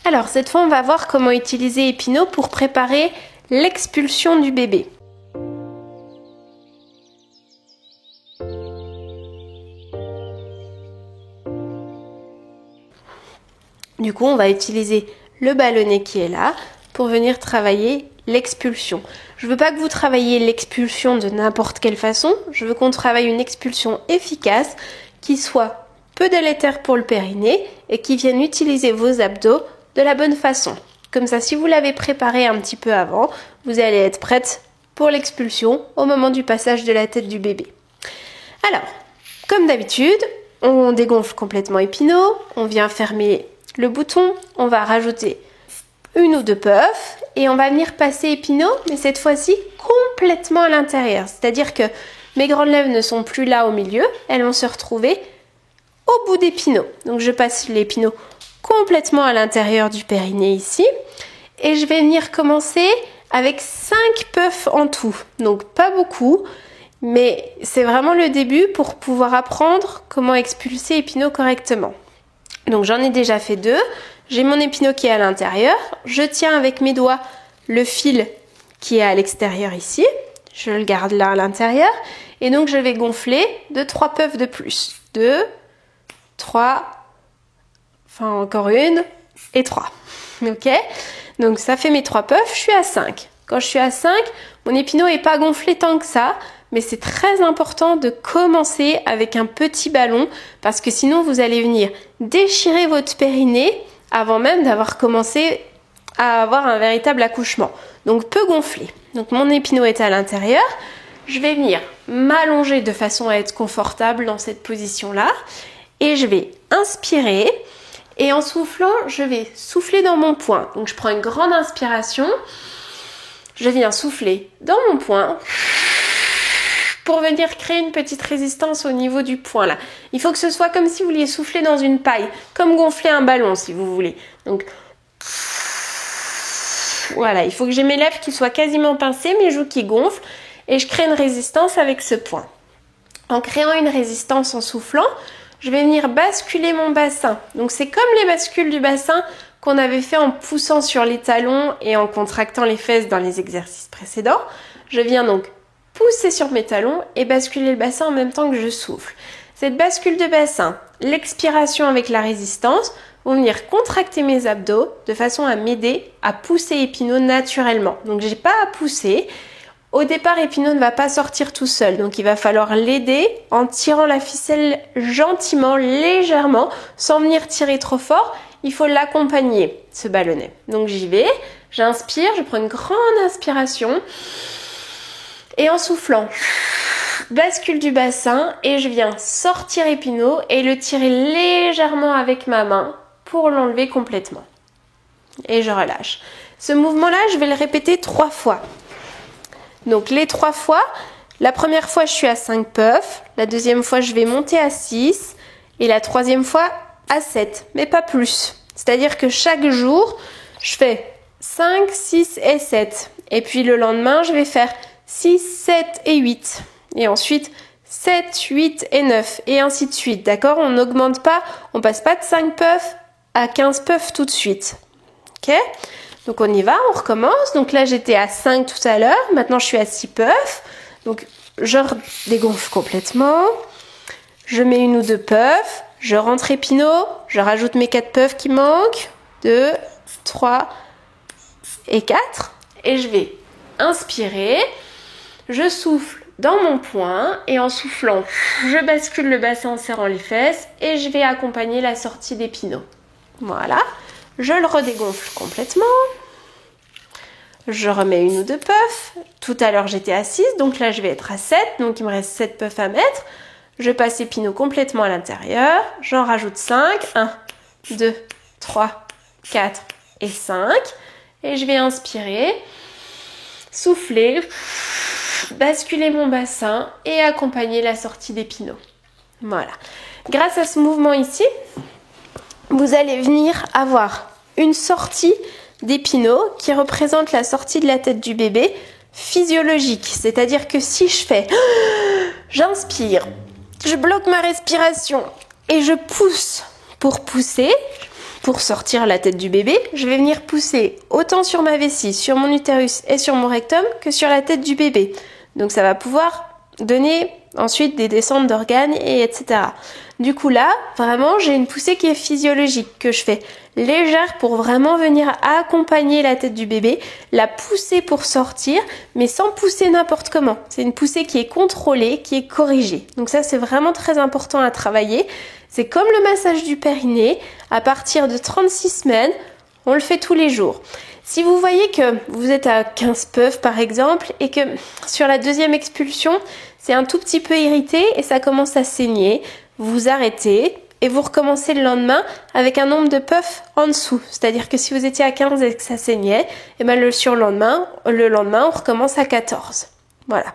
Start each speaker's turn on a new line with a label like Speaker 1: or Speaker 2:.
Speaker 1: Alors cette fois on va voir comment utiliser Epino pour préparer l'expulsion du bébé. Du coup on va utiliser le ballonnet qui est là pour venir travailler l'expulsion. Je veux pas que vous travailliez l'expulsion de n'importe quelle façon, je veux qu'on travaille une expulsion efficace qui soit peu délétère pour le périnée et qui vienne utiliser vos abdos de la bonne façon. Comme ça, si vous l'avez préparé un petit peu avant, vous allez être prête pour l'expulsion au moment du passage de la tête du bébé. Alors, comme d'habitude, on dégonfle complètement Epino, on vient fermer le bouton, on va rajouter une ou deux puffs et on va venir passer Epino, mais cette fois-ci complètement à l'intérieur. C'est-à-dire que mes grandes lèvres ne sont plus là au milieu, elles vont se retrouver au bout d'Epino. Donc je passe l'Epino complètement à l'intérieur du périnée ici et je vais venir commencer avec 5 puffs en tout. Donc pas beaucoup, mais c'est vraiment le début pour pouvoir apprendre comment expulser Epino correctement. Donc j'en ai déjà fait 2. J'ai mon Epino qui est à l'intérieur. Je tiens avec mes doigts le fil qui est à l'extérieur ici. Je le garde là à l'intérieur. Et donc je vais gonfler de 3 puffs de plus. 2, 3, enfin encore une et 3. Ok? Donc ça fait mes 3 puffs. Je suis à 5. Quand je suis à 5, mon Epino n'est pas gonflé tant que ça. Mais c'est très important de commencer avec un petit ballon parce que sinon vous allez venir déchirer votre périnée avant même d'avoir commencé à avoir un véritable accouchement. Donc peu gonfler. Donc mon Epino est à l'intérieur. Je vais venir m'allonger de façon à être confortable dans cette position-là. Et je vais inspirer. Et en soufflant, je vais souffler dans mon poing. Donc je prends une grande inspiration. Je viens souffler dans mon poing pour venir créer une petite résistance au niveau du poing là. Il faut que ce soit comme si vous vouliez souffler dans une paille, comme gonfler un ballon si vous voulez. Donc voilà, il faut que j'ai mes lèvres qui soient quasiment pincées, mes joues qui gonflent et je crée une résistance avec ce point. En créant une résistance en soufflant, je vais venir basculer mon bassin. Donc c'est comme les bascules du bassin qu'on avait fait en poussant sur les talons et en contractant les fesses dans les exercices précédents. Je viens donc pousser sur mes talons et basculer le bassin en même temps que je souffle. Cette bascule de bassin, l'expiration avec la résistance, vont venir contracter mes abdos de façon à m'aider à pousser Epino naturellement. Donc j'ai pas à pousser. Au départ, Epino ne va pas sortir tout seul, donc il va falloir l'aider en tirant la ficelle gentiment, légèrement, sans venir tirer trop fort. Il faut l'accompagner, ce ballonnet. Donc j'y vais, j'inspire, je prends une grande inspiration. Et en soufflant, bascule du bassin et je viens sortir Epino et le tirer légèrement avec ma main pour l'enlever complètement. Et je relâche. Ce mouvement-là, je vais le répéter 3 fois. Donc les 3 fois, la première fois je suis à 5 puffs, la deuxième fois je vais monter à 6 et la troisième fois à 7, mais pas plus. C'est-à-dire que chaque jour, je fais 5, 6 et 7. Et puis le lendemain, je vais faire 6, 7 et 8. Et ensuite 7, 8 et 9. Et ainsi de suite. D'accord? On n'augmente pas, on passe pas de 5 puffs à 15 puffs tout de suite. Ok? Donc on y va, on recommence. Donc là j'étais à 5 tout à l'heure. Maintenant je suis à 6 puffs. Donc je dégonfle complètement. Je mets une ou deux puffs. Je rentre Epino. Je rajoute mes 4 puffs qui manquent. 2, 3 et 4. Et je vais inspirer. Je souffle dans mon poing et en soufflant, je bascule le bassin en serrant les fesses et je vais accompagner la sortie d'Epino. Voilà, je le redégonfle complètement. Je remets une ou deux puffs. Tout à l'heure j'étais à 6, donc là je vais être à 7, donc il me reste 7 puffs à mettre. Je passe Epino complètement à l'intérieur. J'en rajoute 5. 1, 2, 3, 4 et 5. Et je vais inspirer, souffler, basculer mon bassin et accompagner la sortie d'Epino. Voilà. Grâce à ce mouvement ici, vous allez venir avoir une sortie d'Epino qui représente la sortie de la tête du bébé physiologique. C'est-à-dire que si je fais, j'inspire, je bloque ma respiration et je pousse pour pousser, pour sortir la tête du bébé, je vais venir pousser autant sur ma vessie, sur mon utérus et sur mon rectum que sur la tête du bébé. Donc ça va pouvoir donner ensuite des descentes d'organes et etc. Du coup là, vraiment, j'ai une poussée qui est physiologique, que je fais légère pour vraiment venir accompagner la tête du bébé, la pousser pour sortir, mais sans pousser n'importe comment. C'est une poussée qui est contrôlée, qui est corrigée. Donc ça, c'est vraiment très important à travailler. C'est comme le massage du périnée. À partir de 36 semaines, on le fait tous les jours. Si vous voyez que vous êtes à 15 puffs par exemple et que sur la deuxième expulsion, c'est un tout petit peu irrité et ça commence à saigner, vous arrêtez et vous recommencez le lendemain avec un nombre de puffs en dessous. C'est-à-dire que si vous étiez à 15 et que ça saignait, et ben le lendemain, on recommence à 14. Voilà.